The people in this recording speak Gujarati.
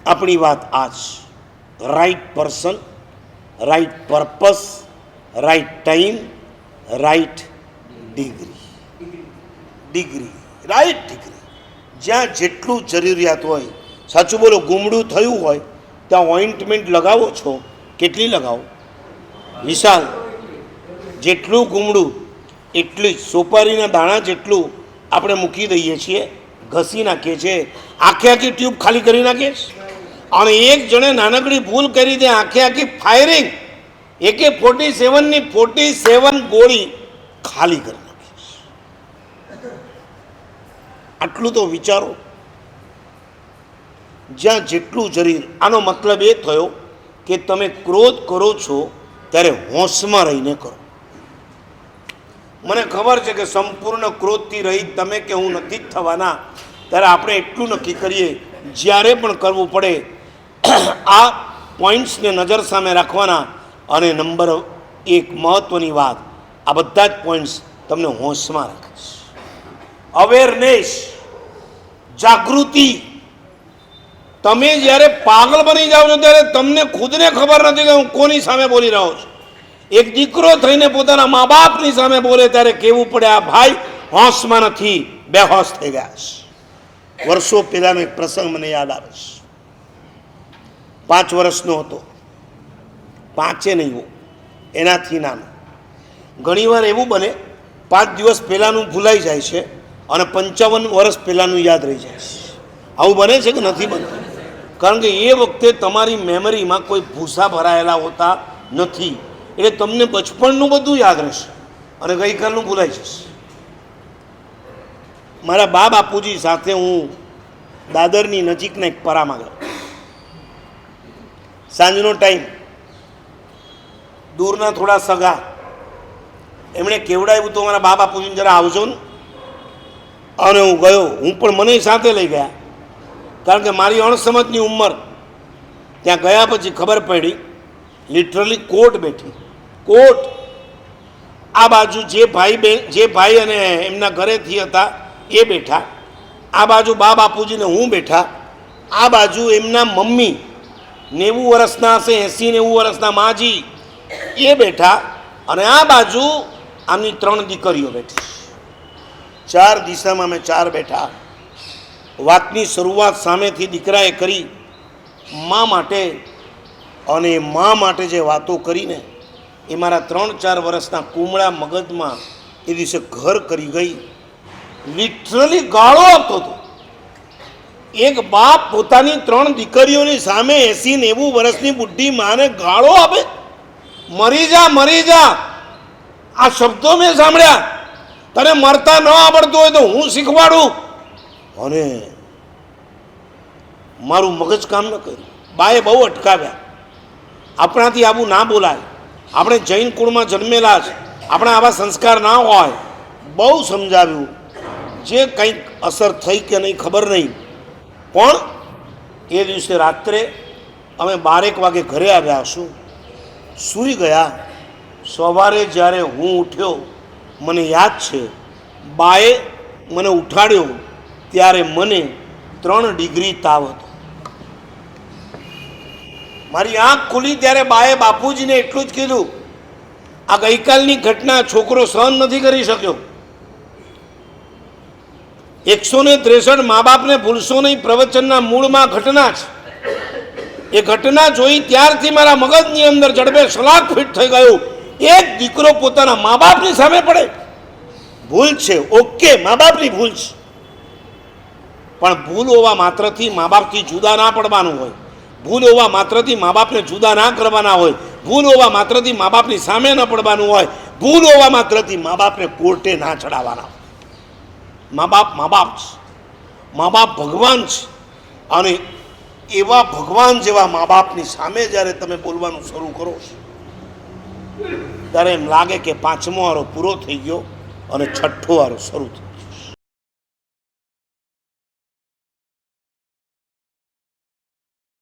આપણી વાત આ જ, right person, right purpose, right time, right degree. Right degree. જ્યાં જેટલું જરૂરિયાત હોય, સાચું બોલો, ગુમડું થયું હોય ત્યાં ઓઇન્ટમેન્ટ લગાવો છો, કેટલી લગાવો વિશાલ? જેટલું ગુમડું એટલી જ, સોપારીના દાણા જેટલું આપણે મૂકી દઈએ છીએ, ઘસી નાખીએ છીએ, આખે આખી ટ્યુબ ખાલી કરી નાખીએ. અને એક જણે નાનકડી ભૂલ કરી દે, આખે આખી ફાયરિંગ AK-47ની 47 ગોળી ખાલી કરી નાખીએ. આટલું તો વિચારો. જ્યાં જેટલું જરૂર. આનો મતલબ એ થયો કે તમે ક્રોધ કરો છો ત્યારે હોશમાં રહીને કરો. મને ખબર છે કે સંપૂર્ણ ક્રોધથી રહિત તમે કે હું નથી જ થવાના, ત્યારે આપણે એટલું નક્કી કરીએ, જ્યારે પણ કરવું પડે આ પોઈન્ટ્સને નજર સામે રાખવાના. અને નંબર 1 મહત્ત્વની વાત, આ બધા જ પોઈન્ટ્સ તમને હોશમાં રાખે છે. અવેરનેસ, જાગૃતિ. તમે જ્યારે પાગલ બની જાઓ છો ત્યારે તમને ખુદને ખબર નથી કે હું કોની સામે બોલી રહ્યો છું. એક દીકરો થઈને પોતાના મા બાપની સામે બોલે ત્યારે કેવું પડે, આ ભાઈ હોશમાં નથી, બેહોશ થઈ ગયા છે. વર્ષો પહેલાનો એક પ્રસંગ મને યાદ આવે છે. 5 વર્ષનો હતો, 5 નહીં, એનાથી નાનો. ઘણીવાર એવું બને 5 દિવસ પહેલાંનું ભૂલાઈ જાય છે અને 55 વર્ષ પહેલાંનું યાદ રહી જાય છે. આવું બને છે કે નથી બનતું? કારણ કે એ વખતે તમારી મેમરીમાં કોઈ ભૂસા ભરાયેલા હોતા નથી, એટલે તમને બચપણનું બધું યાદ રહેશે અને ગઈકાલનું ભૂલાઈ જશે. મારા બા બાપુજી સાથે હું દાદરની નજીકના એક પરામાં ગયો. સાંજનો ટાઈમ, દૂરના થોડા સગા એમણે કેવડાવ્યું તો મારા બા બાપુજીને જરા આવજો ને. અને હું ગયો, હું પણ મને સાથે લઈ ગયા, કારણ કે મારી અણસમજની ઉંમર. ત્યાં ગયા પછી ખબર પડી, લિટરલી કોર્ટ બેઠી, કોર્ટ. આ બાજુ જે ભાઈ અને એમના ઘરેથી હતા એ બેઠા, આ બાજુ બા બાપુજીને હું બેઠા, આ બાજુ એમના મમ્મી 90 વર્ષના હશે, 80-90 વર્ષના માજી એ બેઠા, અને આ બાજુ આમની 3 દીકરીઓ બેઠી. 4 દિશામાં અમે 4 બેઠા. વાતની શરૂઆત સામેથી દીકરાએ કરી મા માટે, અને મા માટે જે વાતો કરીને એ મારા 3-4 વર્ષના કુમળા મગજમાં એ દિવસે ઘર કરી ગઈ. લિટરલી ગાળો આપતો હતો. એક બાપ પોતાની 3 દીકરીઓની સામે 80-90 વર્ષની બુઢી માને ગાળો આપે. મરી જા, મરી જા, આ શબ્દો મેં સાંભળ્યા. તને મરતા ન આવડતું હોય તો હું શીખવાડું. અને મારું મગજ કામ ન કર્યું. બાએ બહુ અટકાવ્યા. આપણાથી આવું ના બોલાય, આપણે જૈન કુળમાં જન્મેલા છે, આપણે આવા સંસ્કાર ના હોય. બહુ સમજાવ્યું. જે કંઈક અસર થઈ કે નહીં ખબર નહીં, પણ એ દિવસે રાત્રે અમે 12 વાગે ઘરે આવ્યા હશું, સૂઈ ગયા. સવારે જ્યારે હું ઉઠ્યો, મને યાદ છે બાએ મને ઉઠાડ્યો ત્યારે મને 3 ડિગ્રી તાવ હતો. મારી આંખ ખુલી ત્યારે બાએ બાપુજીને એટલું જ કીધું, આ ગઈકાલની ઘટના છોકરો સહન નથી કરી શક્યો. 163 મા બાપને ભૂલશો નહીં પ્રવચનના મૂળમાં ઘટના છે. એ ઘટના જોઈ ત્યારથી મારા મગજની અંદર જડબે સલાક ફિટ થઈ ગયું. એક દીકરો પોતાના મા બાપની સામે પડે, ભૂલ છે, ઓકે, મા બાપની ભૂલ છે, પણ ભૂલ હોવા માત્રથી મા બાપથી જુદા ના પડવાનું હોય. ભૂલ હોવા માત્રથી મા બાપને જુદા ના કરવાના હોય. ભૂલ હોવા માત્રથી મા બાપની સામે ન પડવાનું હોય. ભૂલ હોવા માત્રથી મા બાપને કોર્ટે ના ચડાવવાના હોય. મા બાપ છે, મા બાપ ભગવાન છે. અને એવા ભગવાન જેવા મા બાપની સામે જ્યારે તમે બોલવાનું શરૂ કરો છો ત્યારે એમ લાગે કે 5મો વારો પૂરો થઈ ગયો અને 6ઠ્ઠો વારો શરૂ થયો.